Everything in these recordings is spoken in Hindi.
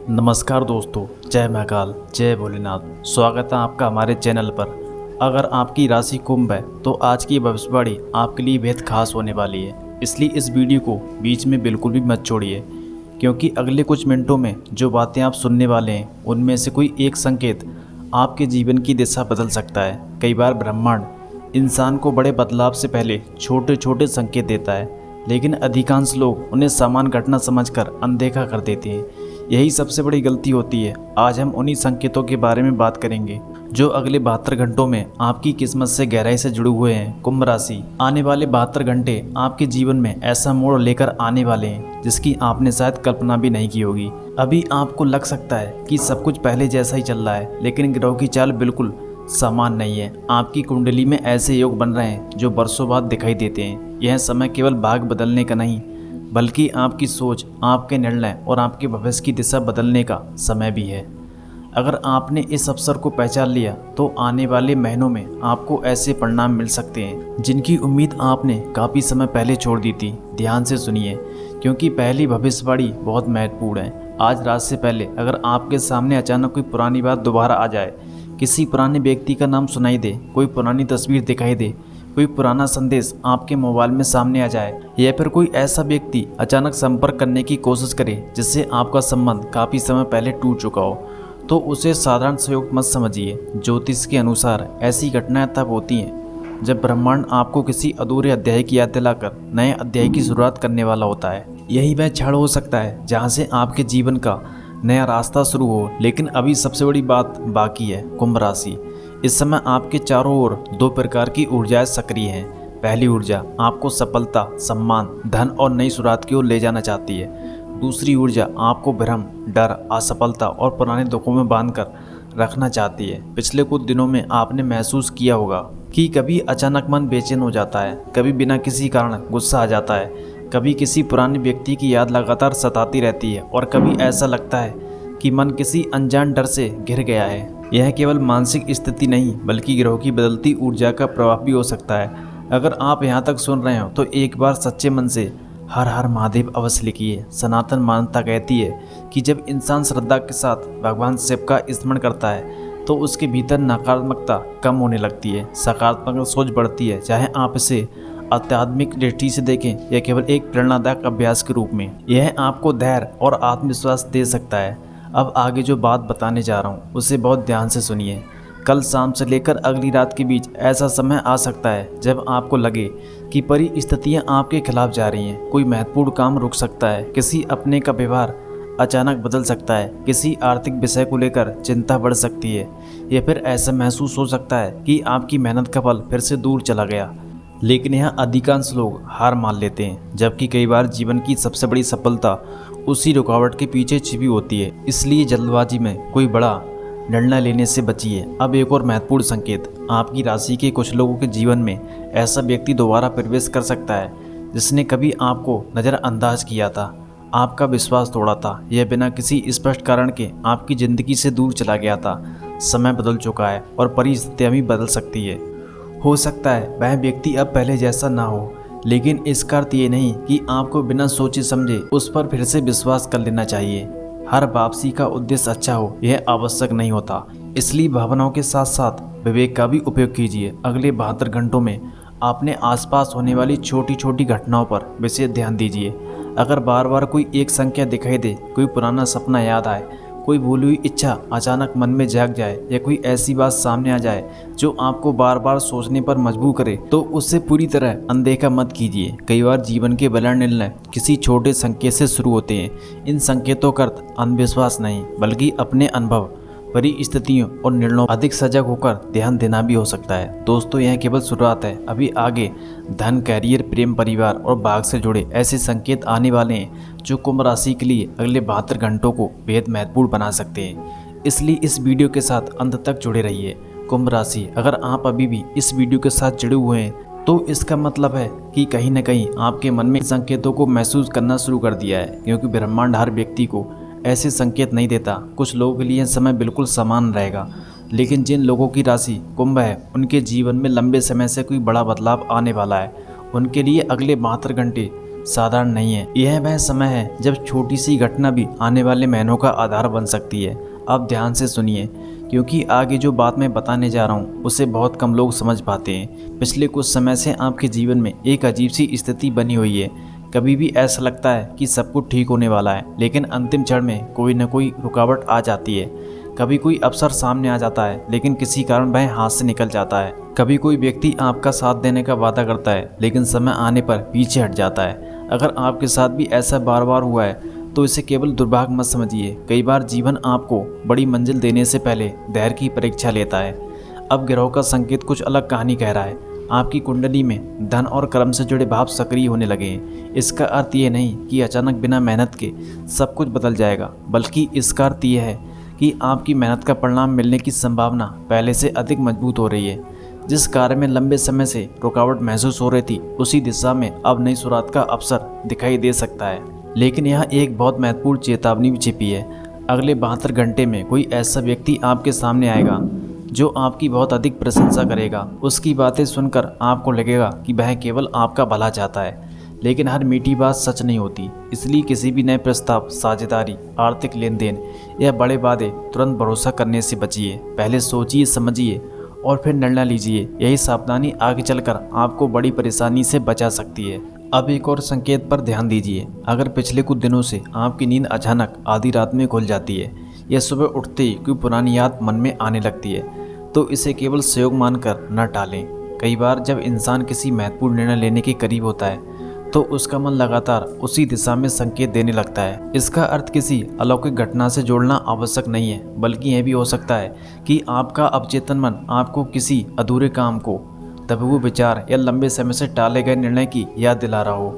नमस्कार दोस्तों, जय महाकाल, जय भोलेनाथ। स्वागत है आपका हमारे चैनल पर। अगर आपकी राशि कुंभ है तो आज की भविष्यवाणी आपके लिए बेहद खास होने वाली है, इसलिए इस वीडियो को बीच में बिल्कुल भी मत छोड़िए, क्योंकि अगले कुछ मिनटों में जो बातें आप सुनने वाले हैं उनमें से कोई एक संकेत आपके जीवन की दिशा बदल सकता है। कई बार ब्रह्मांड इंसान को बड़े बदलाव से पहले छोटे छोटे संकेत देता है, लेकिन अधिकांश लोग उन्हें सामान्य घटना समझकर अनदेखा कर देते हैं। यही सबसे बड़ी गलती होती है। आज हम उन्हीं संकेतों के बारे में बात करेंगे जो अगले 72 घंटों में आपकी किस्मत से गहराई से जुड़े हुए हैं। कुंभ राशि, आने वाले 72 घंटे आपके जीवन में ऐसा मोड़ लेकर आने वाले हैं जिसकी आपने शायद कल्पना भी नहीं की होगी। अभी आपको लग सकता है कि सब कुछ पहले जैसा ही चल रहा है, लेकिन ग्रहों की चाल बिल्कुल समान नहीं है। आपकी कुंडली में ऐसे योग बन रहे हैं जो बरसों बाद दिखाई देते हैं। यह समय केवल भाग बदलने का नहीं, बल्कि आपकी सोच, आपके निर्णय और आपके भविष्य की दिशा बदलने का समय भी है। अगर आपने इस अवसर को पहचान लिया तो आने वाले महीनों में आपको ऐसे परिणाम मिल सकते हैं जिनकी उम्मीद आपने काफ़ी समय पहले छोड़ दी थी। ध्यान से सुनिए, क्योंकि पहली भविष्यवाणी बहुत महत्वपूर्ण है। आज रात से पहले अगर आपके सामने अचानक कोई पुरानी बात दोबारा आ जाए, किसी पुराने व्यक्ति का नाम सुनाई दे, कोई पुरानी तस्वीर दिखाई दे, कोई पुराना संदेश आपके मोबाइल में सामने आ जाए, या फिर कोई ऐसा व्यक्ति अचानक संपर्क करने की कोशिश करे जिससे आपका संबंध काफ़ी समय पहले टूट चुका हो, तो उसे साधारण सहयोग मत समझिए। ज्योतिष के अनुसार ऐसी घटनाएं तब होती हैं जब ब्रह्मांड आपको किसी अधूरे अध्याय की याद दिलाकर नए अध्याय की शुरुआत करने वाला होता है। यही वह क्षण हो सकता है जहाँ से आपके जीवन का नया रास्ता शुरू हो। लेकिन अभी सबसे बड़ी बात बाकी है। कुंभ राशि, इस समय आपके चारों ओर दो प्रकार की ऊर्जाएं सक्रिय हैं। पहली ऊर्जा आपको सफलता, सम्मान, धन और नई शुरुआत की ओर ले जाना चाहती है। दूसरी ऊर्जा आपको भ्रम, डर, असफलता और पुराने दुखों में बांधकर रखना चाहती है। पिछले कुछ दिनों में आपने महसूस किया होगा कि कभी अचानक मन बेचैन हो जाता है, कभी बिना किसी कारण गुस्सा आ जाता है, कभी किसी पुराने व्यक्ति की याद लगातार सताती रहती है, और कभी ऐसा लगता है कि मन किसी अनजान डर से घिर गया है। यह केवल मानसिक स्थिति नहीं, बल्कि ग्रहों की बदलती ऊर्जा का प्रभाव भी हो सकता है। अगर आप यहाँ तक सुन रहे हो तो एक बार सच्चे मन से हर हर महादेव अवश्य लिखिए। सनातन मान्यता कहती है कि जब इंसान श्रद्धा के साथ भगवान शिव का स्मरण करता है तो उसके भीतर नकारात्मकता कम होने लगती है, सकारात्मक सोच बढ़ती है। चाहे आप इसे आध्यात्मिक दृष्टि से देखें या केवल एक प्रेरणादायक अभ्यास के रूप में, यह आपको धैर्य और आत्मविश्वास दे सकता है। अब आगे जो बात बताने जा रहा हूँ उसे बहुत ध्यान से सुनिए। कल शाम से लेकर अगली रात के बीच ऐसा समय आ सकता है जब आपको लगे कि परिस्थितियाँ आपके खिलाफ जा रही हैं। कोई महत्वपूर्ण काम रुक सकता है, किसी अपने का व्यवहार अचानक बदल सकता है, किसी आर्थिक विषय को लेकर चिंता बढ़ सकती है, या फिर ऐसा महसूस हो सकता है कि आपकी मेहनत का फल फिर से दूर चला गया। लेकिन यहाँ अधिकांश लोग हार मान लेते हैं, जबकि कई बार जीवन की सबसे बड़ी सफलता उसी रुकावट के पीछे छिपी होती है। इसलिए जल्दबाजी में कोई बड़ा निर्णय लेने से बचिए। अब एक और महत्वपूर्ण संकेत, आपकी राशि के कुछ लोगों के जीवन में ऐसा व्यक्ति दोबारा प्रवेश कर सकता है जिसने कभी आपको नज़रअंदाज किया था, आपका विश्वास तोड़ा था, यह बिना किसी स्पष्ट कारण के आपकी ज़िंदगी से दूर चला गया था। समय बदल चुका है और परिस्थितियाँ भी बदल सकती है। हो सकता है वह व्यक्ति अब पहले जैसा ना हो, लेकिन इसका अर्थ ये नहीं कि आपको बिना सोचे समझे उस पर फिर से विश्वास कर लेना चाहिए। हर वापसी का उद्देश्य अच्छा हो यह आवश्यक नहीं होता, इसलिए भावनाओं के साथ साथ विवेक का भी उपयोग कीजिए। अगले 72 घंटों में अपने आसपास होने वाली छोटी छोटी घटनाओं पर विशेष ध्यान दीजिए। अगर बार बार कोई एक संख्या दिखाई दे, कोई पुराना सपना याद आए, कोई भूली हुई इच्छा अचानक मन में जाग जाए, या कोई ऐसी बात सामने आ जाए जो आपको बार बार सोचने पर मजबूर करे, तो उससे पूरी तरह अनदेखा मत कीजिए। कई बार जीवन के बड़ा निर्णय किसी छोटे संकेत से शुरू होते हैं। इन संकेतों का अर्थ अंधविश्वास नहीं, बल्कि अपने अनुभव, परिस्थितियों और निर्णयों अधिक सजग होकर ध्यान देना भी हो सकता है। दोस्तों, यह केवल शुरुआत है। अभी आगे धन, कैरियर, प्रेम, परिवार और भाग से जुड़े ऐसे संकेत आने वाले हैं जो कुंभ राशि के लिए अगले 72 घंटों को बेहद महत्वपूर्ण बना सकते हैं। इसलिए इस वीडियो के साथ अंत तक जुड़े रहिए। कुंभ राशि, अगर आप अभी भी इस वीडियो के साथ जुड़े हुए हैं तो इसका मतलब है कि कहीं न कहीं आपके मन में संकेतों को महसूस करना शुरू कर दिया है, क्योंकि ब्रह्मांड हर व्यक्ति को ऐसे संकेत नहीं देता। कुछ लोगों के लिए यह समय बिल्कुल समान रहेगा, लेकिन जिन लोगों की राशि कुंभ है उनके जीवन में लंबे समय से कोई बड़ा बदलाव आने वाला है। उनके लिए अगले 72 घंटे साधारण नहीं है। यह वह समय है जब छोटी सी घटना भी आने वाले महीनों का आधार बन सकती है। अब ध्यान से सुनिए, क्योंकि आगे जो बात मैं बताने जा रहा हूँ उसे बहुत कम लोग समझ पाते हैं। पिछले कुछ समय से आपके जीवन में एक अजीब सी स्थिति बनी हुई है। कभी भी ऐसा लगता है कि सब कुछ ठीक होने वाला है, लेकिन अंतिम क्षण में कोई न कोई रुकावट आ जाती है। कभी कोई अवसर सामने आ जाता है, लेकिन किसी कारण वह हाथ से निकल जाता है। कभी कोई व्यक्ति आपका साथ देने का वादा करता है, लेकिन समय आने पर पीछे हट जाता है। अगर आपके साथ भी ऐसा बार बार हुआ है तो इसे केवल दुर्भाग्य मत समझिए। कई बार जीवन आपको बड़ी मंजिल देने से पहले धैर्य की परीक्षा लेता है। अब ग्रहों का संकेत कुछ अलग कहानी कह रहा है। आपकी कुंडली में धन और कर्म से जुड़े भाव सक्रिय होने लगे हैं। इसका अर्थ ये नहीं कि अचानक बिना मेहनत के सब कुछ बदल जाएगा, बल्कि इसका अर्थ यह है कि आपकी मेहनत का परिणाम मिलने की संभावना पहले से अधिक मजबूत हो रही है। जिस कार्य में लंबे समय से रुकावट महसूस हो रही थी, उसी दिशा में अब नई शुरुआत का अवसर दिखाई दे सकता है। लेकिन यहाँ एक बहुत महत्वपूर्ण चेतावनी भी छिपी है। अगले 72 घंटे में कोई ऐसा व्यक्ति आपके सामने आएगा जो आपकी बहुत अधिक प्रशंसा करेगा। उसकी बातें सुनकर आपको लगेगा कि वह केवल आपका भला चाहता है, लेकिन हर मीठी बात सच नहीं होती। इसलिए किसी भी नए प्रस्ताव, साझेदारी, आर्थिक लेन देन या बड़े वादे तुरंत भरोसा करने से बचिए। पहले सोचिए, समझिए और फिर निर्णय लीजिए। यही सावधानी आगे चलकर आपको बड़ी परेशानी से बचा सकती है। अब एक और संकेत पर ध्यान दीजिए। अगर पिछले कुछ दिनों से आपकी नींद अचानक आधी रात में खुल जाती है या सुबह उठते ही कोई पुरानी याद मन में आने लगती है, तो इसे केवल संयोग मानकर न टालें। कई बार जब इंसान किसी महत्वपूर्ण निर्णय लेने के करीब होता है तो उसका मन लगातार उसी दिशा में संकेत देने लगता है। इसका अर्थ किसी अलौकिक घटना से जोड़ना आवश्यक नहीं है, बल्कि यह भी हो सकता है कि आपका अवचेतन मन आपको किसी अधूरे काम को, दबे विचार या लंबे समय से टाले गए निर्णय की याद दिला रहा हो।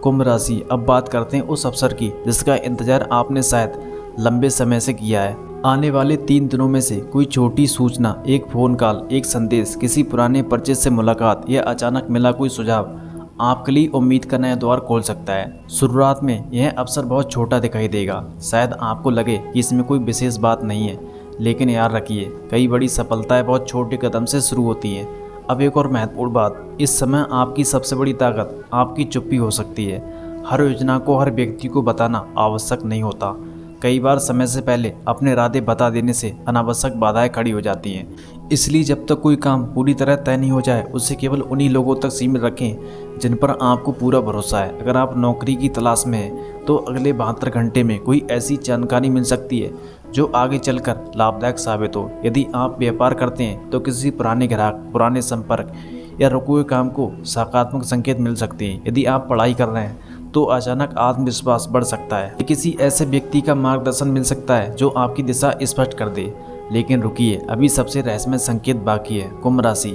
कुंभ राशि, अब बात करते हैं उस अवसर की जिसका इंतजार आपने शायद लंबे समय से किया है। आने वाले 3 दिनों में से कोई छोटी सूचना, एक फ़ोन कॉल, एक संदेश, किसी पुराने परिचित से मुलाकात या अचानक मिला कोई सुझाव आपके लिए उम्मीद का नया द्वार खोल सकता है। शुरुआत में यह अवसर बहुत छोटा दिखाई देगा। शायद आपको लगे कि इसमें कोई विशेष बात नहीं है, लेकिन याद रखिए, कई बड़ी सफलताएं बहुत छोटे कदम से शुरू होती हैं। अब एक और महत्वपूर्ण बात, इस समय आपकी सबसे बड़ी ताकत आपकी चुप्पी हो सकती है। हर योजना को हर व्यक्ति को बताना आवश्यक नहीं होता। कई बार समय से पहले अपने इरादे बता देने से अनावश्यक बाधाएं खड़ी हो जाती हैं। इसलिए जब तक कोई काम पूरी तरह तय नहीं हो जाए, उसे केवल उन्हीं लोगों तक सीमित रखें जिन पर आपको पूरा भरोसा है। अगर आप नौकरी की तलाश में हैं तो अगले 72 घंटे में कोई ऐसी जानकारी मिल सकती है जो आगे चलकर लाभदायक साबित हो। यदि आप व्यापार करते हैं तो किसी पुराने ग्राहक, पुराने संपर्क या रुके हुए काम को सकारात्मक संकेत मिल सकते हैं। यदि आप पढ़ाई कर रहे हैं तो अचानक आत्मविश्वास बढ़ सकता है। किसी ऐसे व्यक्ति का मार्गदर्शन मिल सकता है जो आपकी दिशा स्पष्ट कर दे। लेकिन रुकिए, अभी सबसे रहस्यमय संकेत बाकी है। कुंभ राशि,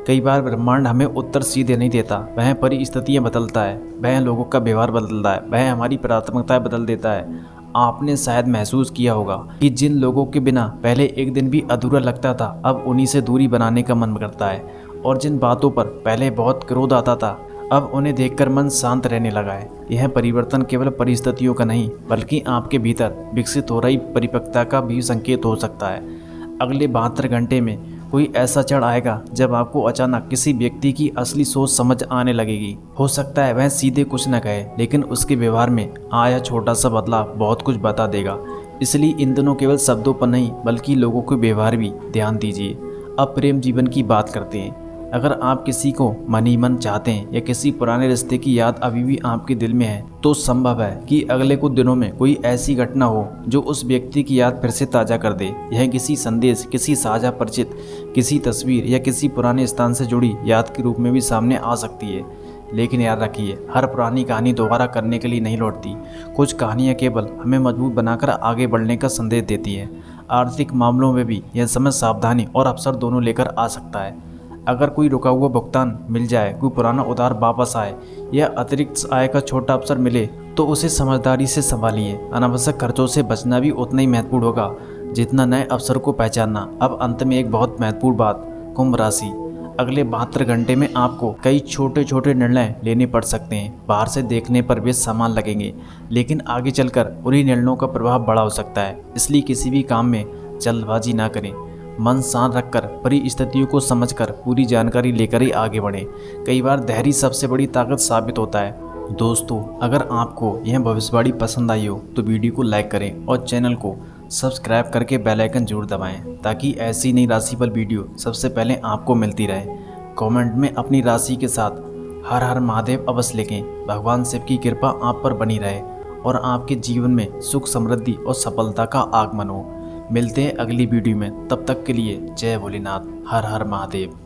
कई बार ब्रह्मांड हमें उत्तर सीधे नहीं देता। वह परिस्थितियां बदलता है, वह लोगों का व्यवहार बदलता है, वह हमारी प्राथमिकताएं बदल देता है। आपने शायद महसूस किया होगा कि जिन लोगों के बिना पहले एक दिन भी अधूरा लगता था, अब उन्हीं से दूरी बनाने का मन करता है। और जिन बातों पर पहले बहुत क्रोध आता था, अब उन्हें देखकर मन शांत रहने लगा है। यह परिवर्तन केवल परिस्थितियों का नहीं, बल्कि आपके भीतर विकसित हो रही परिपक्वता का भी संकेत हो सकता है। अगले 72 घंटे में कोई ऐसा क्षण आएगा जब आपको अचानक किसी व्यक्ति की असली सोच समझ आने लगेगी। हो सकता है वह सीधे कुछ न कहे, लेकिन उसके व्यवहार में आया छोटा सा बदलाव बहुत कुछ बता देगा। इसलिए इन दिनों केवल शब्दों पर नहीं, बल्कि लोगों के व्यवहार भी ध्यान दीजिए। अब प्रेम जीवन की बात करते हैं। अगर आप किसी को मन ही मन चाहते हैं या किसी पुराने रिश्ते की याद अभी भी आपके दिल में है, तो संभव है कि अगले कुछ दिनों में कोई ऐसी घटना हो जो उस व्यक्ति की याद फिर से ताज़ा कर दे। यह किसी संदेश, किसी साझा परिचित, किसी तस्वीर या किसी पुराने स्थान से जुड़ी याद के रूप में भी सामने आ सकती है। लेकिन याद रखिए, हर पुरानी कहानी दोबारा करने के लिए नहीं लौटती। कुछ कहानियाँ केवल हमें मजबूत बनाकर आगे बढ़ने का संदेश देती हैं। आर्थिक मामलों में भी यह समय सावधानी और अवसर दोनों लेकर आ सकता है। अगर कोई रुका हुआ भुगतान मिल जाए, कोई पुराना उधार वापस आए या अतिरिक्त आय का छोटा अवसर मिले, तो उसे समझदारी से संभालिए। अनावश्यक खर्चों से बचना भी उतना ही महत्वपूर्ण होगा जितना नए अवसर को पहचानना। अब अंत में एक बहुत महत्वपूर्ण बात, कुंभ राशि, अगले 72 घंटे में आपको कई छोटे छोटे निर्णय लेने पड़ सकते हैं। बाहर से देखने पर वे समान लगेंगे, लेकिन आगे चलकर उन्हीं निर्णयों का प्रभाव बड़ा हो सकता है। इसलिए किसी भी काम में जल्दबाजी ना करें। मन शांत रखकर परिस्थितियों को समझकर पूरी जानकारी लेकर ही आगे बढ़ें। कई बार धैर्य सबसे बड़ी ताकत साबित होता है। दोस्तों, अगर आपको यह भविष्यवाणी पसंद आई हो तो वीडियो को लाइक करें और चैनल को सब्सक्राइब करके बेल आइकन जरूर दबाएं ताकि ऐसी नई राशिफल वीडियो सबसे पहले आपको मिलती रहे। कमेंट में अपनी राशि के साथ हर हर महादेव अवश्य लिखें। भगवान शिव की कृपा आप पर बनी रहे और आपके जीवन में सुख समृद्धि और सफलता का आगमन हो। मिलते हैं अगली वीडियो में, तब तक के लिए जय भोलेनाथ, हर हर महादेव।